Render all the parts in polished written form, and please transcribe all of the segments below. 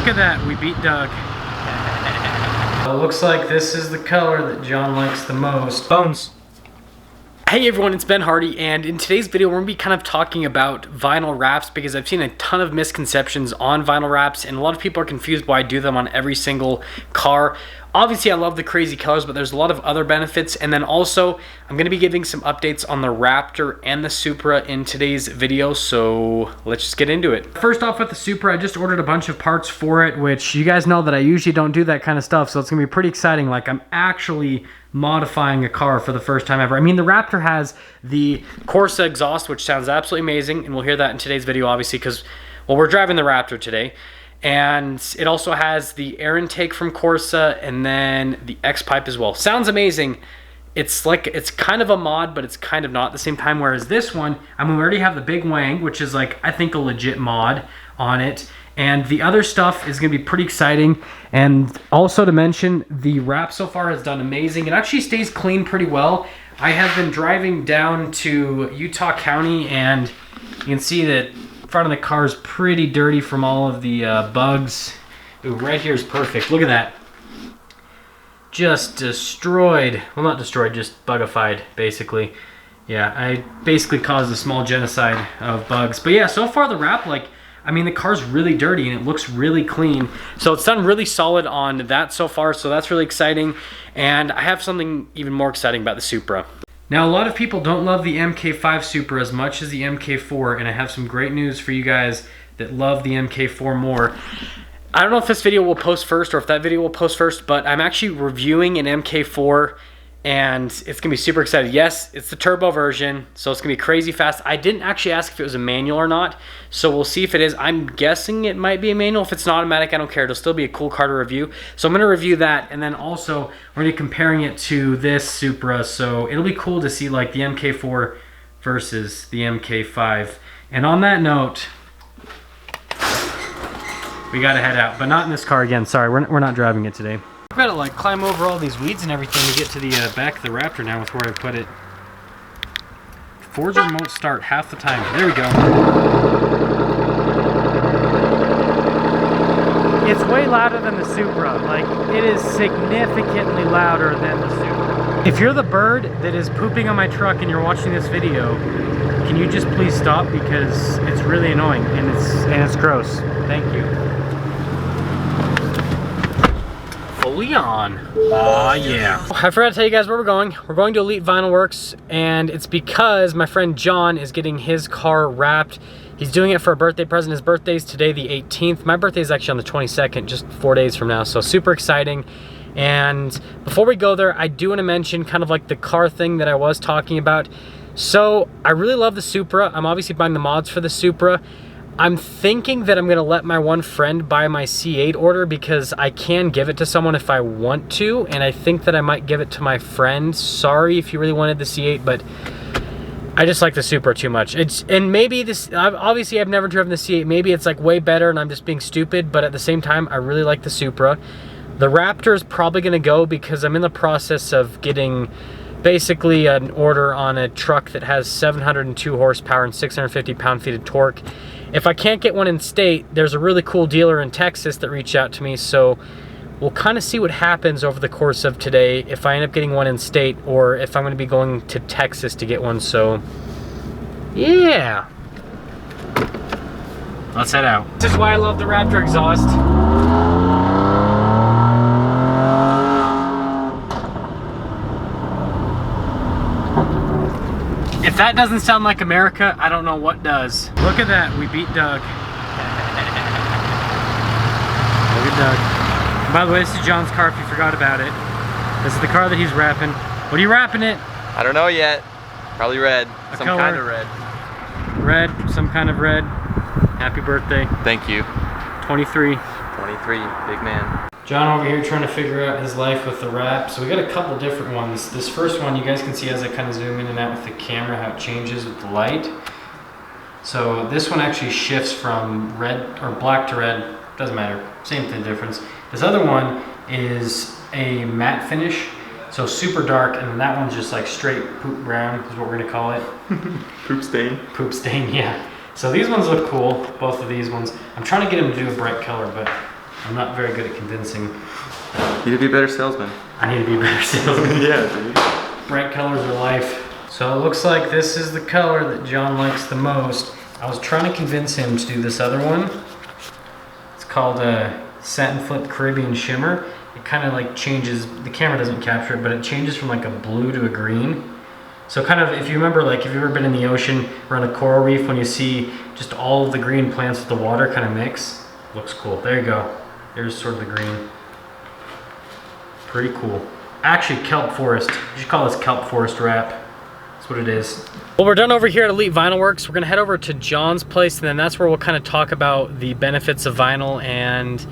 Look at that, we beat Doug. It looks like this is the color that John likes the most. Bones. Hey everyone, it's Ben Hardy, and in today's video we're going to be kind of talking about vinyl wraps because I've seen a ton of misconceptions on vinyl wraps and a lot of people are confused why I do them on every single car. Obviously I love the crazy colors, but there's a lot of other benefits, and then also I'm going to be giving some updates on the Raptor and the Supra in today's video, so let's just get into it. First off with the Supra, I just ordered a bunch of parts for it, which you guys know that I usually don't do that kind of stuff, so it's going to be pretty exciting. Like, I'm actually modifying a car for the first time ever. I mean, the Raptor has the Corsa exhaust, which sounds absolutely amazing, and we'll hear that in today's video, obviously, because, well, we're driving the Raptor today. And it also has the air intake from Corsa and then the X-Pipe as well. Sounds amazing. It's like, it's kind of a mod, but it's kind of not at the same time. Whereas this one, I mean, we already have the Big Wang, which is like, I think a legit mod on it. And the other stuff is gonna be pretty exciting. And also to mention, the wrap so far has done amazing. It actually stays clean pretty well. I have been driving down to Utah County and you can see that front of the car is pretty dirty from all of the bugs. Ooh, right here is perfect. Look at that. Just destroyed. Well, not destroyed, just bugified, basically. Yeah, I basically caused a small genocide of bugs. But yeah, so far the wrap, like, I mean, the car's really dirty and it looks really clean. So it's done really solid on that so far, so that's really exciting. And I have something even more exciting about the Supra. Now, a lot of people don't love the MK5 Supra as much as the MK4, and I have some great news for you guys that love the MK4 more. I don't know if this video will post first or if that video will post first, but I'm actually reviewing an MK4 and it's gonna be super exciting. Yes, it's the turbo version, so it's gonna be crazy fast. I didn't actually ask if it was a manual or not, so we'll see if it is. I'm guessing it might be a manual. If it's an automatic, I don't care. It'll still be a cool car to review. So I'm gonna review that, and then also we're gonna be comparing it to this Supra, so it'll be cool to see like the MK4 versus the MK5. And on that note, we gotta head out, but not in this car again. Sorry, we're not driving it today. I've got to like climb over all these weeds and everything to get to the back of the Raptor now with where I put it. Ford's remote start half the time. There we go. It's way louder than the Supra. Like, it is significantly louder than the Supra. If you're the bird that is pooping on my truck and you're watching this video, can you just please stop, because it's really annoying and it's gross. Thank you. Fully on. Aw, yeah. I forgot to tell you guys where we're going. We're going to Elite Vinyl Works, and it's because my friend John is getting his car wrapped. He's doing it for a birthday present. His birthday's today, the 18th. My birthday is actually on the 22nd, just 4 days from now, so super exciting. And before we go there, I do want to mention kind of like the car thing that I was talking about. So I really love the Supra. I'm obviously buying the mods for the Supra. I'm thinking that I'm gonna let my one friend buy my C8 order because I can give it to someone if I want to, and I think that I might give it to my friend. Sorry if you really wanted the C8, but I just like the Supra too much. And maybe this, obviously I've never driven the C8, maybe it's like way better and I'm just being stupid, but at the same time, I really like the Supra. The Raptor is probably gonna go because I'm in the process of getting basically an order on a truck that has 702 horsepower and 650 pound-feet of torque. If I can't get one in state, there's a really cool dealer in Texas that reached out to me, so we'll kind of see what happens over the course of today if I end up getting one in state or if I'm going to be going to Texas to get one, so yeah. Let's head out. This is why I love the Raptor exhaust. If that doesn't sound like America, I don't know what does. Look at that, we beat Doug. Look at Doug. And by the way, this is John's car if you forgot about it. This is the car that he's wrapping. What are you wrapping it? I don't know yet. Probably red. Some kind of red. Red, some kind of red. Happy birthday. Thank you. 23. 23, big man. John over here trying to figure out his life with the wrap. So we got a couple different ones. This first one you guys can see as I kind of zoom in and out with the camera how it changes with the light. So this one actually shifts from red or black to red. Doesn't matter, same thing difference. This other one is a matte finish, so super dark, and then that one's just like straight poop brown is what we're gonna call it. Poop stain. Poop stain, yeah. So these ones look cool, both of these ones. I'm trying to get them to do a bright color, but I'm not very good at convincing. You need to be a better salesman. I need to be a better salesman. Yeah, dude. Bright colors are life. So it looks like this is the color that John likes the most. I was trying to convince him to do this other one. It's called Satin Flip Caribbean Shimmer. It kind of like changes, the camera doesn't capture it, but it changes from like a blue to a green. So kind of, if you remember, like if you've ever been in the ocean or on a coral reef, when you see just all of the green plants with the water kind of mix, looks cool. There you go. There's sort of the green. Pretty cool. Actually, kelp forest. You should call this kelp forest wrap. That's what it is. Well, we're done over here at Elite Vinyl Works. We're gonna head over to John's place, and then that's where we'll kind of talk about the benefits of vinyl, and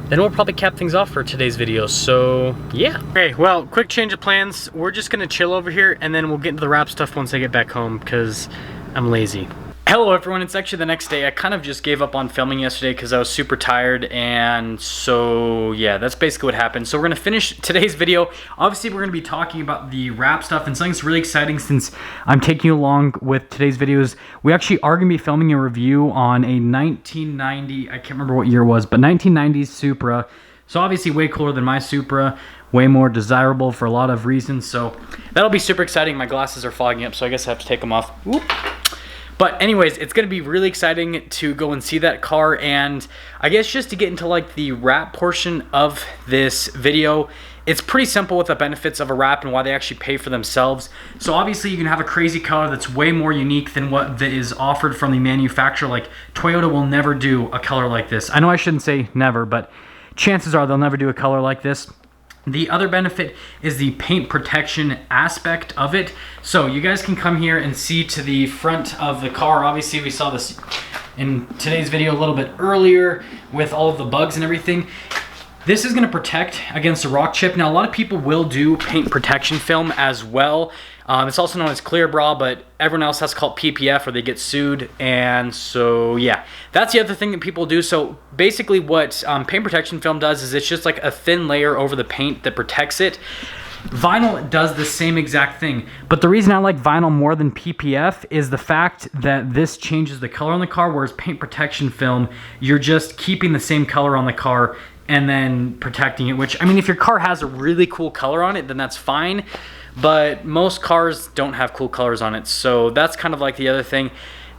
then we'll probably cap things off for today's video. So yeah. Okay, well, quick change of plans. We're just gonna chill over here, and then we'll get into the wrap stuff once I get back home, because I'm lazy. Hello everyone, it's actually the next day. I kind of just gave up on filming yesterday because I was super tired, and so yeah, that's basically what happened. So we're gonna finish today's video. Obviously we're gonna be talking about the wrap stuff, and something that's really exciting since I'm taking you along with today's videos. We actually are gonna be filming a review on a 1990, I can't remember what year it was, but 1990s Supra. So obviously way cooler than my Supra, way more desirable for a lot of reasons. So that'll be super exciting. My glasses are fogging up, so I guess I have to take them off. Whoop. But anyways, it's gonna be really exciting to go and see that car, and I guess just to get into like the wrap portion of this video, it's pretty simple with the benefits of a wrap and why they actually pay for themselves. So obviously you can have a crazy color that's way more unique than what is offered from the manufacturer. Like Toyota will never do a color like this. I know I shouldn't say never, but chances are they'll never do a color like this. The other benefit is the paint protection aspect of it. So you guys can come here and see to the front of the car. Obviously we saw this in today's video a little bit earlier with all of the bugs and everything. This is going to protect against a rock chip. Now a lot of people will do paint protection film as well. It's also known as clear bra, but everyone else has to call it PPF or they get sued. And so yeah, that's the other thing that people do. So basically what paint protection film does is it's just like a thin layer over the paint that protects it. Vinyl does the same exact thing, but the reason I like vinyl more than PPF is the fact that this changes the color on the car, whereas paint protection film, you're just keeping the same color on the car and then protecting it, which, I mean, if your car has a really cool color on it, then that's fine. But most cars don't have cool colors on it, so that's kind of like the other thing.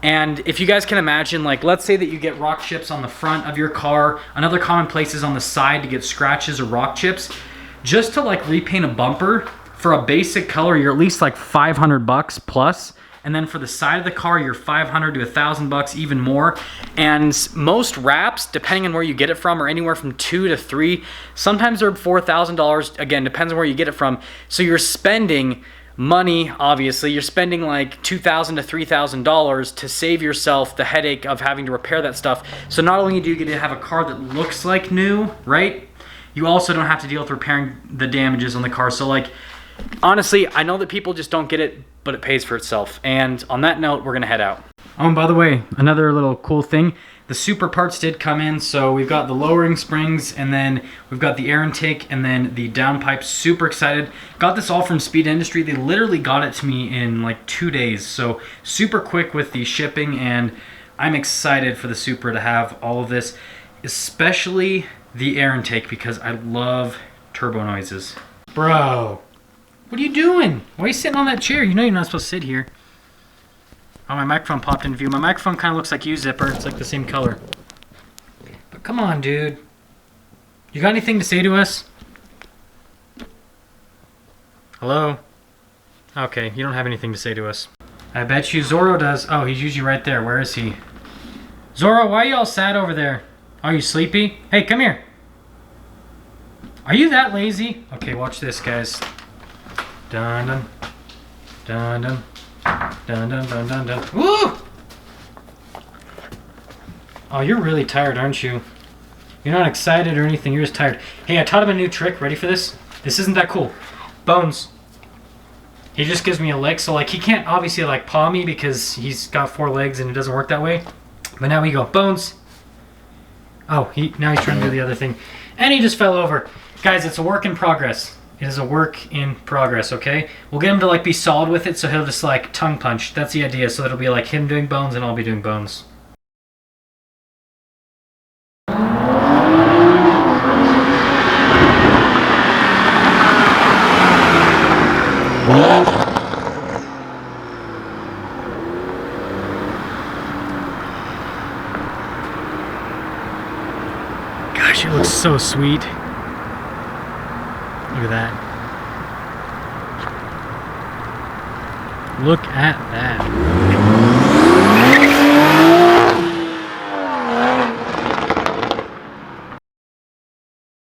And if you guys can imagine, like, let's say that you get rock chips on the front of your car. Another common place is on the side to get scratches or rock chips. Just to like repaint a bumper for a basic color, you're at least like 500 bucks plus. And then for the side of the car, you're 500 to 1,000 bucks, even more. And most wraps, depending on where you get it from, are anywhere from 2 to 3. Sometimes they're $4,000. Again, depends on where you get it from. So you're spending money, obviously. You're spending like $2,000 to $3,000 to save yourself the headache of having to repair that stuff. So not only do you get to have a car that looks like new, right? You also don't have to deal with repairing the damages on the car. So like, honestly, I know that people just don't get it, but it pays for itself. And on that note, we're gonna head out. Oh, and by the way, another little cool thing, the Supra parts did come in. So we've got the lowering springs, and then we've got the air intake, and then the downpipe. Super excited. Got this all from Speed Industry. They literally got it to me in like 2 days. So super quick with the shipping, and I'm excited for the Supra to have all of this, especially the air intake, because I love turbo noises. Bro. What are you doing? Why are you sitting on that chair? You know you're not supposed to sit here. Oh, my microphone popped in view. My microphone kind of looks like you, Zipper. It's like the same color. But come on, dude. You got anything to say to us? Hello? Okay, you don't have anything to say to us. I bet you Zorro does. Oh, he's usually right there. Where is he? Zorro, why are you all sad over there? Are you sleepy? Hey, come here. Are you that lazy? Okay, watch this, guys. Dun dun dun dun dun dun dun dun dun. Woo! Oh, you're really tired, aren't you? You're not excited or anything. You're just tired. Hey, I taught him a new trick. Ready for this? This isn't that cool. Bones. He just gives me a lick, so like he can't obviously like paw me because he's got 4 legs and it doesn't work that way. But now we go. Bones. Oh, now he's trying to do the other thing, and he just fell over. Guys, it's a work in progress. It is a work in progress, okay? We'll get him to like be solid with it, so he'll just like tongue punch. That's the idea, so it'll be like him doing bones and I'll be doing bones. Shit looks so sweet. Look at that. Look at that.